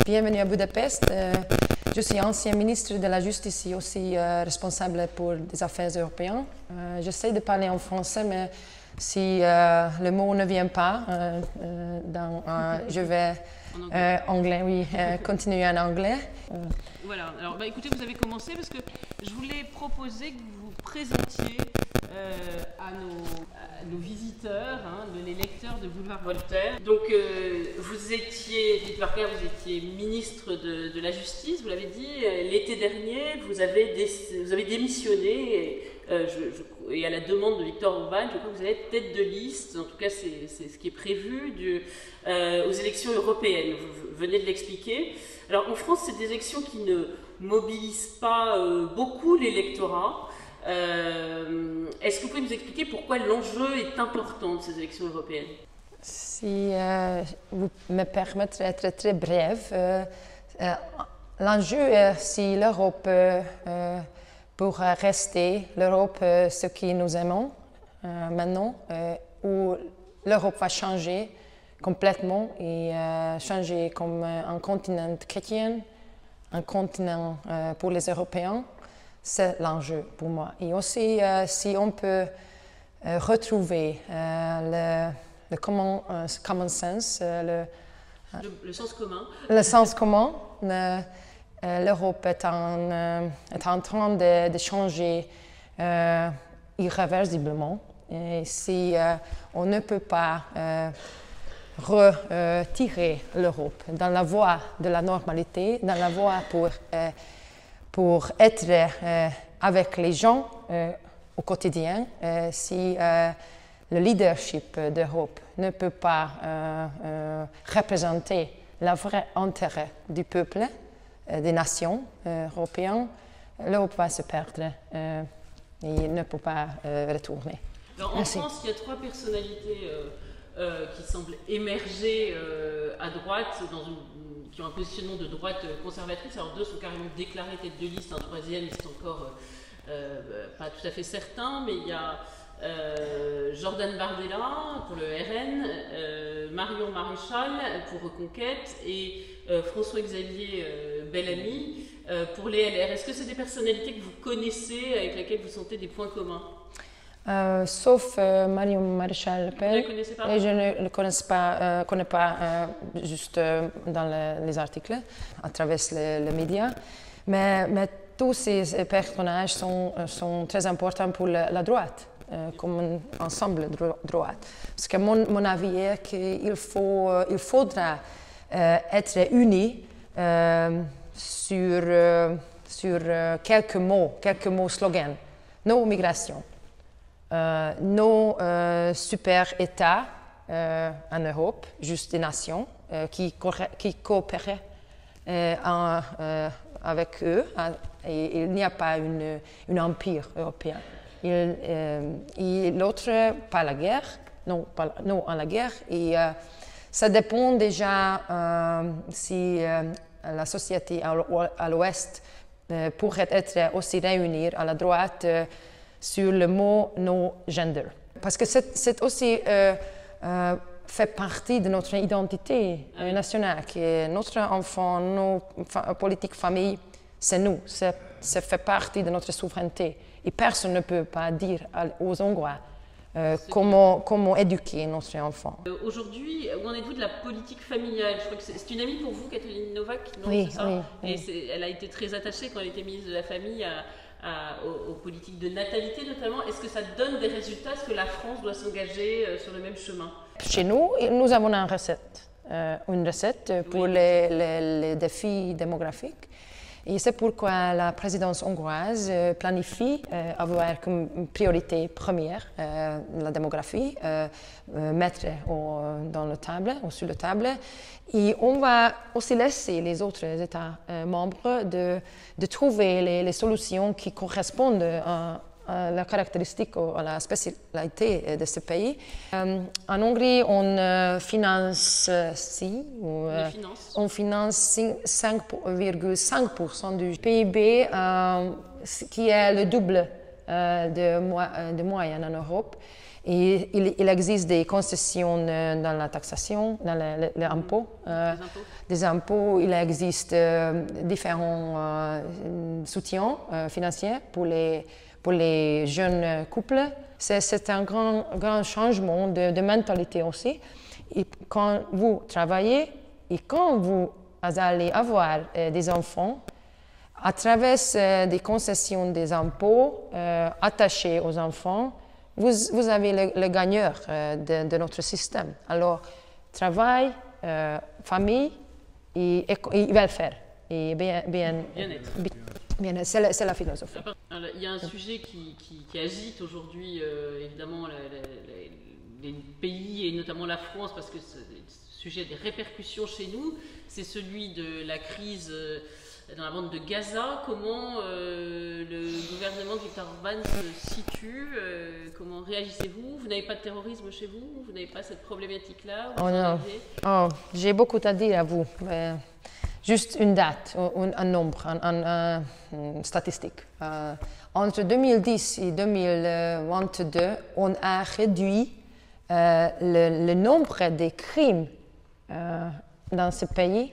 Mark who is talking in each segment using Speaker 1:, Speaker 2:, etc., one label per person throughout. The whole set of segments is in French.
Speaker 1: Bienvenue à Budapest. Je suis ancien ministre de la Justice et aussi responsable pour les affaires européennes. J'essaie de parler en français, mais si le mot ne vient pas, je vais continuer en anglais.
Speaker 2: Voilà, alors écoutez, vous avez commencé parce que je voulais proposer que vous vous présentiez à nos visiteurs, les lecteurs de Boulevard Voltaire. Donc vous étiez, Edith Parker, vous étiez ministre de la Justice, vous l'avez dit, l'été dernier, vous avez démissionné et à la demande de Viktor Orbán, je crois que vous allez être tête de liste, en tout cas c'est ce qui est prévu aux élections européennes, vous venez de l'expliquer. Alors en France, c'est des élections qui ne mobilisent pas beaucoup l'électorat. Est-ce que vous pouvez nous expliquer pourquoi l'enjeu est important de ces élections européennes?
Speaker 1: Si vous me permettez d'être très bref, l'enjeu est si l'Europe pourra rester l'Europe ce que nous aimons maintenant, ou l'Europe va changer complètement et changer comme un continent chrétien, un continent pour les Européens. C'est l'enjeu pour moi. Et aussi, si on peut retrouver le common sense,
Speaker 2: le sens commun.
Speaker 1: Le sens commun, l'Europe est en train de changer irréversiblement. Et si on ne peut pas retirer l'Europe dans la voie de la normalité, dans la voie pour être avec les gens au quotidien, si le leadership d'Europe ne peut pas représenter le vrai intérêt du peuple, des nations européennes, l'Europe va se perdre et ne peut pas retourner.
Speaker 2: Alors, en France, il y a trois personnalités qui semblent émerger à droite, qui ont un positionnement de droite conservatrice. Alors deux sont carrément déclarés tête de liste, un troisième c'est encore pas tout à fait certain, mais il y a Jordan Bardella pour le RN, Marion Maréchal pour Reconquête et François-Xavier Bellamy pour les LR. Est-ce que c'est des personnalités que vous connaissez, avec lesquelles vous sentez des points communs?
Speaker 1: Sauf Marion Maréchal Le Pen, et je ne le connais pas juste dans les articles, à travers les médias, mais tous ces personnages sont très importants pour la droite, comme un ensemble de droite. Parce que mon avis est qu'il faudra être unis sur quelques mots slogans, nos migrations. Nos super-États en Europe, juste des nations qui coopèrent avec eux. Et il n'y a pas un empire européen. Et l'autre, pas la guerre, non à la guerre. Et ça dépend déjà si la société à l'Ouest pourrait être aussi réunie à la droite sur le mot no gender. Parce que c'est aussi fait partie de notre identité nationale, que notre enfant, nos politiques famille, c'est nous, ça fait partie de notre souveraineté. Et personne ne peut pas dire aux Hongrois comment éduquer notre enfant.
Speaker 2: Aujourd'hui, où en êtes-vous de la politique familiale? Je crois que c'est une amie pour vous, Katalin Novák, non?
Speaker 1: Oui,
Speaker 2: c'est ça?
Speaker 1: Oui.
Speaker 2: Et elle a été très attachée quand elle était ministre de la Famille aux politiques de natalité notamment. Est-ce que ça donne des résultats? Est-ce que la France doit s'engager sur le même chemin?
Speaker 1: Chez nous avons une recette pour les défis démographiques. Et c'est pourquoi la présidence hongroise planifie avoir comme priorité première la démographie, mettre sur la table. Et on va aussi laisser les autres États membres de trouver les solutions qui correspondent à la caractéristique ou à la spécialité de ce pays. En Hongrie, on finance 5,5% du PIB, qui est le double de moyens en Europe. Et il existe des concessions dans la taxation, dans les impôts. Des impôts, il existe différents soutiens financiers pour les jeunes couples. C'est un grand changement de mentalité aussi. Et quand vous travaillez et quand vous allez avoir des enfants, à travers des concessions des impôts attachés aux enfants, vous avez le gagneur de notre système. Alors, travail, famille et welfare. Et bien-être. C'est la philosophie.
Speaker 2: Alors, il y a un sujet qui agite aujourd'hui, évidemment, les pays et notamment la France, parce que ce sujet a des répercussions chez nous. C'est celui de la crise dans la bande de Gaza. Comment le gouvernement de Viktor Orban se situe? Comment réagissez-vous? Vous n'avez pas de terrorisme chez vous? Vous n'avez pas cette problématique-là?
Speaker 1: Oh non. Oh, j'ai beaucoup à dire à vous. Juste une date, un nombre, une statistique. Entre 2010 et 2022, on a réduit le nombre de crimes dans ce pays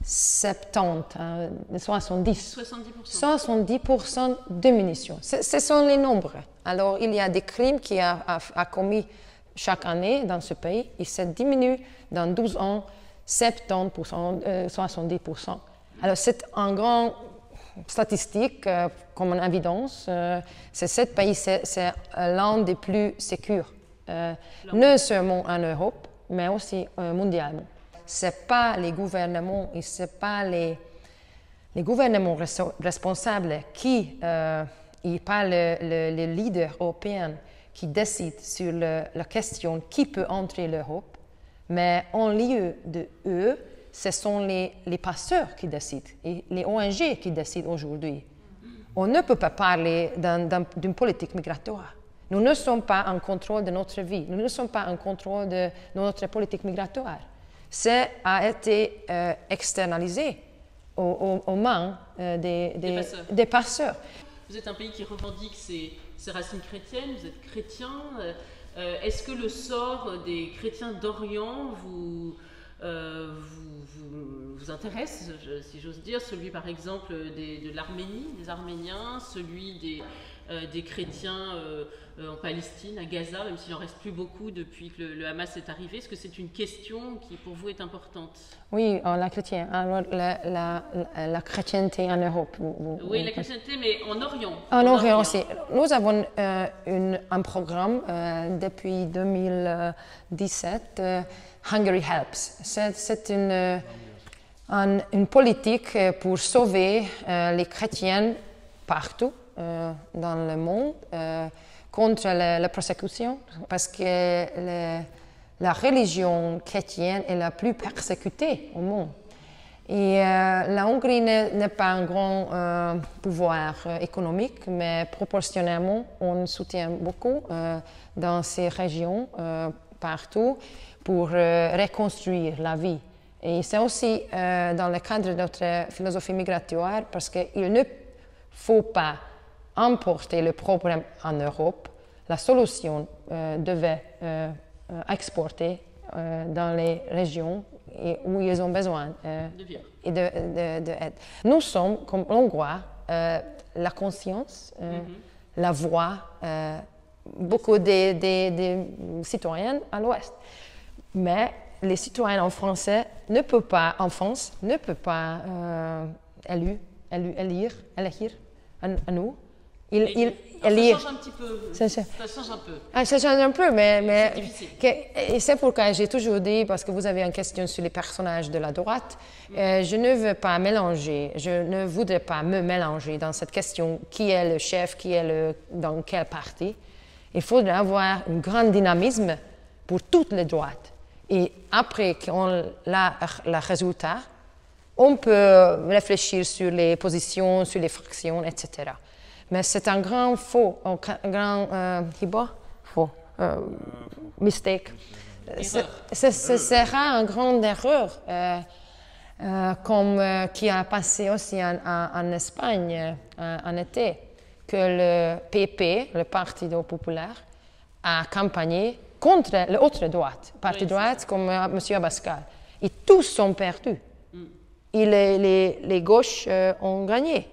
Speaker 1: 70% diminution. Ce sont les nombres. Alors, il y a des crimes qui a commis chaque année dans ce pays et ça diminue dans 12 ans 70%, 70%. Alors, c'est un grand statistique comme une évidence. Ce pays, c'est l'un des plus sécurs, non seulement en Europe, mais aussi mondialement. Ce n'est pas les gouvernements et ce n'est pas les gouvernements responsables qui, et pas les leaders européens qui décident sur la question qui peut entrer l'Europe, mais en lieu de eux, ce sont les passeurs qui décident et les ONG qui décident aujourd'hui. On ne peut pas parler d'une politique migratoire. Nous ne sommes pas en contrôle de notre vie, nous ne sommes pas en contrôle de notre politique migratoire. Ça a été externalisé aux mains des passeurs.
Speaker 2: Vous êtes un pays qui revendique ses racines chrétiennes, vous êtes chrétien. Est-ce que le sort des chrétiens d'Orient vous intéresse, si j'ose dire, celui par exemple de l'Arménie, des Arméniens, celui des chrétiens en Palestine, à Gaza, même s'il n'en reste plus beaucoup depuis que le Hamas est arrivé? Est-ce que c'est une question qui pour vous est importante?
Speaker 1: Oui, la chrétienne. Alors, la chrétienté en Europe.
Speaker 2: Oui, la chrétienté, mais en Orient.
Speaker 1: En Orient aussi. Nous avons un programme depuis 2017, Hungary Helps. C'est une politique pour sauver les chrétiens partout dans le monde contre la persécution, parce que la religion chrétienne est la plus persécutée au monde. Et la Hongrie n'est pas un grand pouvoir économique, mais proportionnellement, on soutient beaucoup dans ces régions partout pour reconstruire la vie. Et c'est aussi dans le cadre de notre philosophie migratoire, parce qu'il ne faut pas emporter le problème en Europe. La solution devait exporter dans les régions où ils ont besoin d'aide. Nous sommes, comme Hongrois, la conscience, la voix, beaucoup des citoyens à l'Ouest. Mais les citoyens en France ne peuvent pas élire à nous.
Speaker 2: Ça change un petit peu. Ça change un peu.
Speaker 1: Ah, ça change un peu, mais
Speaker 2: et
Speaker 1: c'est pourquoi j'ai toujours dit, parce que vous avez une question sur les personnages de la droite, je ne veux pas mélanger, je ne voudrais pas me mélanger dans cette question qui est le chef, dans quel parti. Il faudrait avoir un grand dynamisme pour toutes les droites. Et après qu'on a le résultat, on peut réfléchir sur les positions, sur les fractions, etc. Mais c'est un grand faux, un grand mistake. Ce sera une grande erreur, comme qui a passé aussi en Espagne en été, que le PP, le Parti populaire, a campagné contre l'autre droite, parti droite comme M. Abascal. Et tous sont perdus. Et les gauches ont gagné.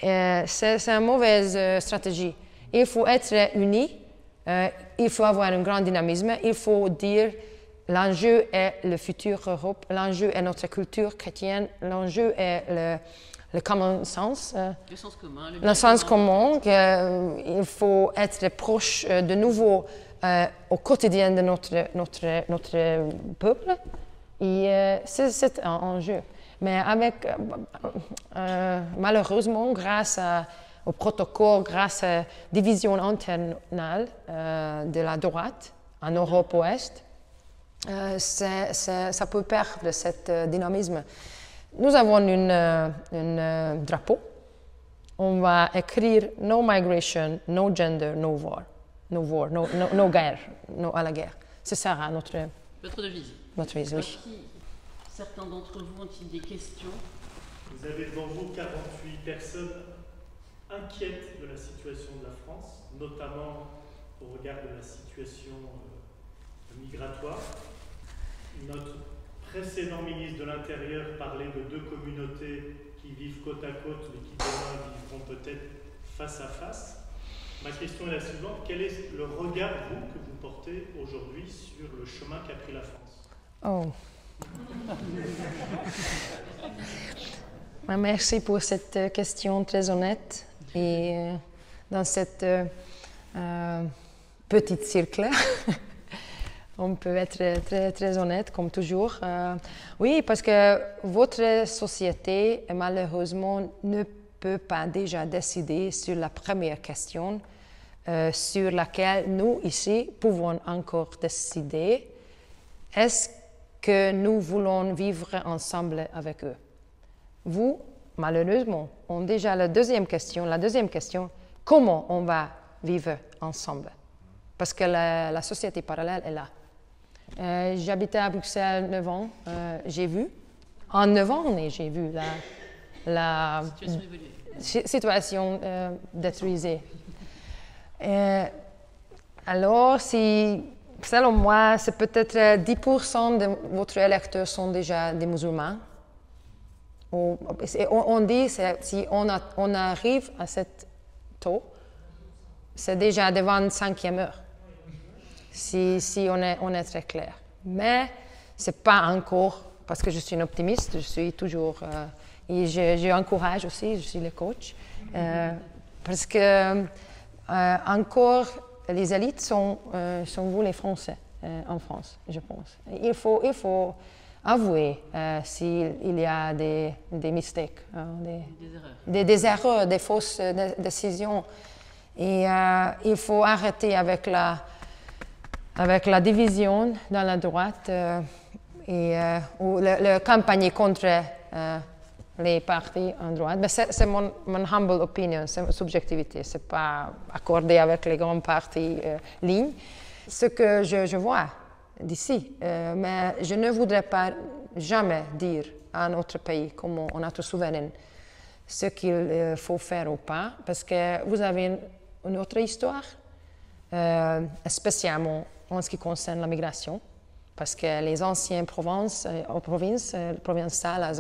Speaker 1: C'est une mauvaise stratégie. Il faut être unis, il faut avoir un grand dynamisme, il faut dire l'enjeu est le futur Europe, l'enjeu est notre culture chrétienne, l'enjeu est le common sense.
Speaker 2: Le sens commun.
Speaker 1: Le sens commun, il faut être proche de nouveau au quotidien de notre peuple. Et c'est un enjeu. Mais malheureusement, grâce au protocole, grâce à la division internationale de la droite en Europe Ouest, ça peut perdre ce dynamisme. Nous avons un drapeau. On va écrire « No migration, no gender, no war ». No guerre, no à la guerre. Ce sera notre
Speaker 2: devise.
Speaker 1: Notre devise, oui.
Speaker 2: Certains d'entre vous ont-ils des questions?
Speaker 3: Vous avez devant vous 48 personnes inquiètes de la situation de la France, notamment au regard de la situation migratoire. Notre précédent ministre de l'Intérieur parlait de deux communautés qui vivent côte à côte, mais qui demain vivront peut-être face à face. Ma question est la suivante. Quel est le regard, que vous portez aujourd'hui sur le chemin qu'a pris la France?
Speaker 1: Oh. Merci pour cette question très honnête. Et dans cette petit cercle, on peut être très, très honnête, comme toujours. Oui, parce que votre société, malheureusement, ne peut pas déjà décider sur la première question sur laquelle nous, ici, pouvons encore décider. Est-ce que nous voulons vivre ensemble avec eux? Vous, malheureusement, avez déjà la deuxième question. La deuxième question, comment on va vivre ensemble? Parce que la société parallèle est là. J'habitais à Bruxelles 9 ans. J'ai vu, en 9 ans, j'ai vu la situation détruisée. Alors, selon moi, c'est peut-être 10% de votre électeurs sont déjà des musulmans. On dit que si on arrive à ce taux, c'est déjà de 25e heure, si on est très clair. Mais ce n'est pas encore, parce que je suis une optimiste, je suis toujours, et j'encourage aussi, je suis le coach, parce que encore, les élites sont vous les Français en France, je pense. Il faut avouer s'il y a des mistakes, des erreurs, des fausses décisions. Et il faut arrêter avec la division dans la droite ou la campagne contre les partis en droite. Mais c'est mon humble opinion, c'est ma subjectivité. Ce n'est pas accordé avec les grands partis lignes. Ce que je vois d'ici, mais je ne voudrais pas jamais dire à notre pays, comme notre souverain, ce qu'il faut faire ou pas, parce que vous avez une autre histoire, spécialement en ce qui concerne la migration, parce que les anciennes provinces provinciales,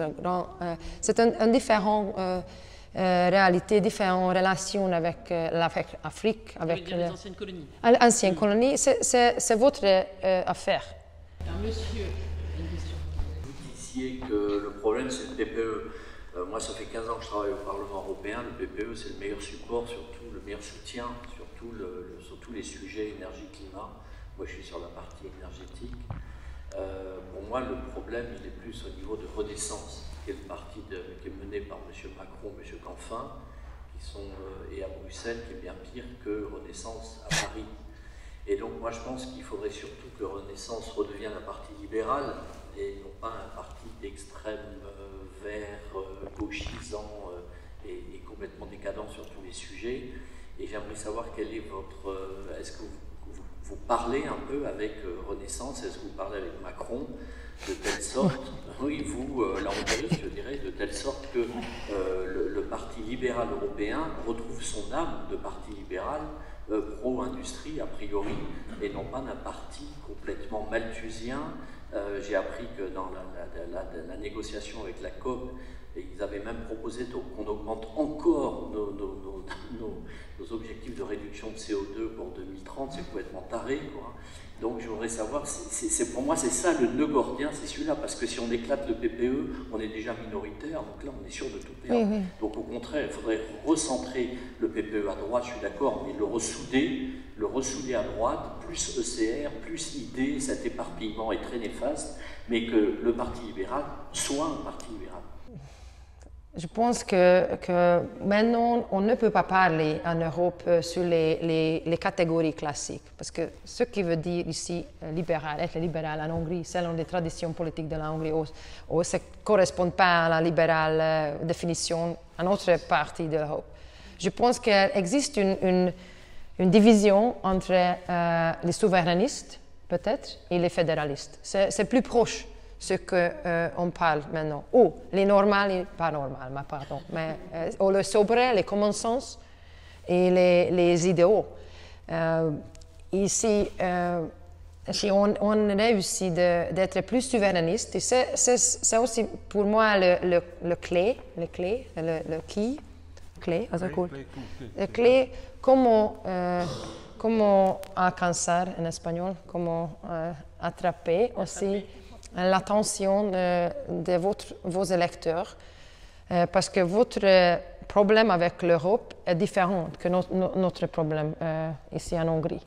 Speaker 1: c'est une différente réalité, différentes relations avec l'Afrique.
Speaker 2: Avec les anciennes colonies.
Speaker 1: Anciennes colonies, c'est votre affaire.
Speaker 2: Alors, monsieur, une question.
Speaker 4: Vous disiez que le problème, c'est le PPE. Moi, ça fait 15 ans que je travaille au Parlement européen. Le PPE, c'est le meilleur support, surtout le meilleur soutien, surtout sur tous les sujets énergie-climat. Moi, je suis sur la partie énergétique. Pour moi, le problème, il est plus au niveau de Renaissance, qui est le parti qui est mené par M. Macron, M. Canfin, et à Bruxelles, qui est bien pire que Renaissance à Paris. Et donc, moi, je pense qu'il faudrait surtout que Renaissance redevienne un parti libéral et non pas un parti d'extrême vert, gauchisant et complètement décadent sur tous les sujets. Et j'aimerais savoir quel est votre... Est-ce que vous parlez un peu avec Renaissance? Est-ce que vous parlez avec Macron? de telle sorte, oui, vous, la Hongrie, je dirais, de telle sorte que le Parti libéral européen retrouve son âme de parti libéral pro-industrie, a priori, et non pas d'un parti complètement malthusien. J'ai appris que dans la négociation avec la COP, ils avaient même proposé qu'on augmente encore nos objectifs de réduction de CO2 pour 2030, c'est complètement taré, quoi. Donc je voudrais savoir, pour moi c'est ça le nœud gordien, c'est celui-là, parce que si on éclate le PPE, on est déjà minoritaire, donc là on est sûr de tout perdre. Oui, oui. Donc au contraire, il faudrait recentrer le PPE à droite, je suis d'accord, mais le ressouder à droite, plus ECR, plus ID, cet éparpillement est très néfaste, mais que le Parti libéral soit un parti libéral.
Speaker 1: Je pense que maintenant, on ne peut pas parler en Europe sur les catégories classiques, parce que ce qui veut dire ici être libéral en Hongrie, selon les traditions politiques de la Hongrie, ou ça ne correspond pas à la libérale définition en autre partie de l'Europe. Je pense qu'il existe une division entre les souverainistes, peut-être, et les fédéralistes. C'est plus proche ce qu'on parle maintenant, ou les normales, pas normales, pardon, mais ou le sobre, les common sense et les idéaux. Ici, si on réussit d'être plus souverainiste, c'est aussi pour moi le clé, comment alcanzar en espagnol, comment attraper aussi l'attention de vos électeurs, parce que votre problème avec l'Europe est différent que notre problème ici en Hongrie.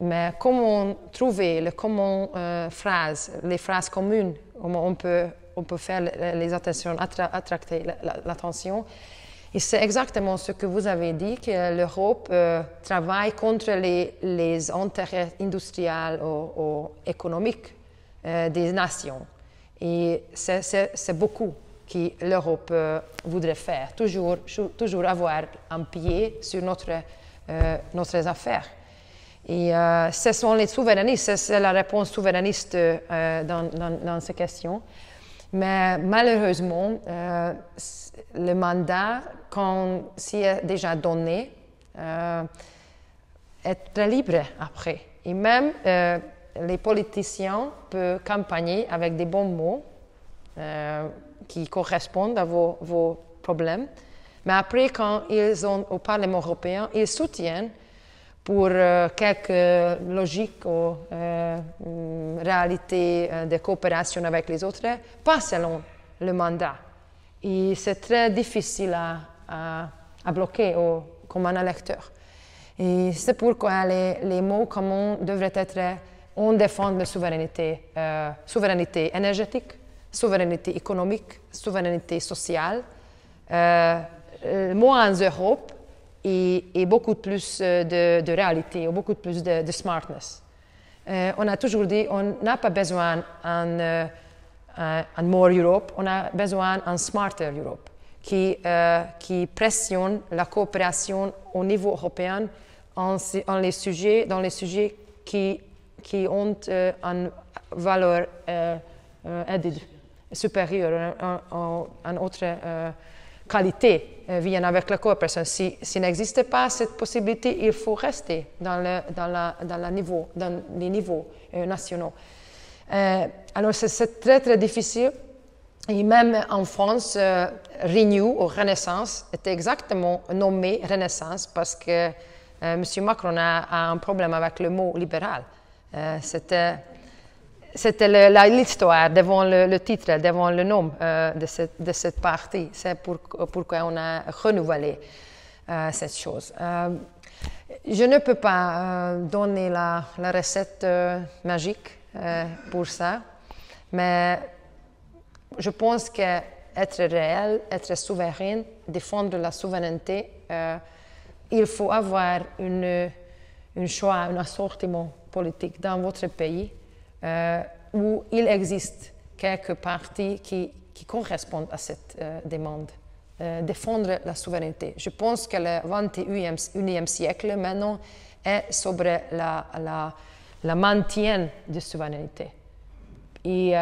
Speaker 1: Mais comment trouver les phrases communes, comment on peut faire les attentions, attraper l'attention. Et c'est exactement ce que vous avez dit, que l'Europe travaille contre les intérêts industriels ou économiques des nations. Et c'est beaucoup que l'Europe voudrait faire, toujours avoir un pied sur notre affaires. Et ce sont les souverainistes, c'est la réponse souverainiste dans ces questions. Mais malheureusement, le mandat, quand s'y est déjà donné, est très libre après. Et même les politiciens peuvent campagner avec des bons mots qui correspondent à vos problèmes. Mais après, quand ils sont au Parlement européen, ils soutiennent pour quelques logiques ou réalités de coopération avec les autres, pas selon le mandat. Et c'est très difficile à bloquer comme un électeur. Et c'est pourquoi les mots communs devraient être on défend la souveraineté énergétique, souveraineté économique, souveraineté sociale, moins en Europe, et beaucoup plus de réalité, beaucoup plus de smartness. On a toujours dit on n'a pas besoin en more Europe, on a besoin en smarter Europe, qui pressionne la coopération au niveau européen dans les sujets qui ont une valeur added, supérieure, en autre qualité vient avec la coopération. Si n'existe pas cette possibilité, il faut rester dans les niveaux nationaux. Alors c'est très très difficile. Et même en France, Renew ou Renaissance était exactement nommé Renaissance parce que M. Macron a un problème avec le mot libéral. C'était l'histoire devant le titre, devant le nom de cette partie. C'est pourquoi on a renouvelé cette chose. Je ne peux pas donner la recette magique pour ça, mais je pense qu'être réel, être souverain, défendre la souveraineté, il faut avoir un choix, un assortiment politique dans votre pays où il existe quelques partis qui correspondent à cette demande, défendre la souveraineté. Je pense que le 21e siècle maintenant est sobre la maintien de souveraineté. Et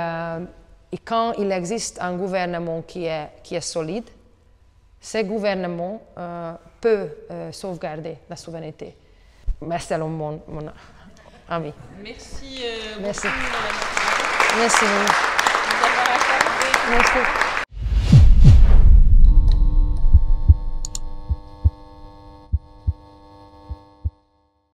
Speaker 1: quand il existe un gouvernement qui est solide, ce gouvernement peut sauvegarder la souveraineté. Merci à mon ami.
Speaker 2: Merci
Speaker 1: Merci.
Speaker 2: beaucoup, Madame.
Speaker 1: Merci.
Speaker 2: Vous avoir accordé.
Speaker 1: Merci.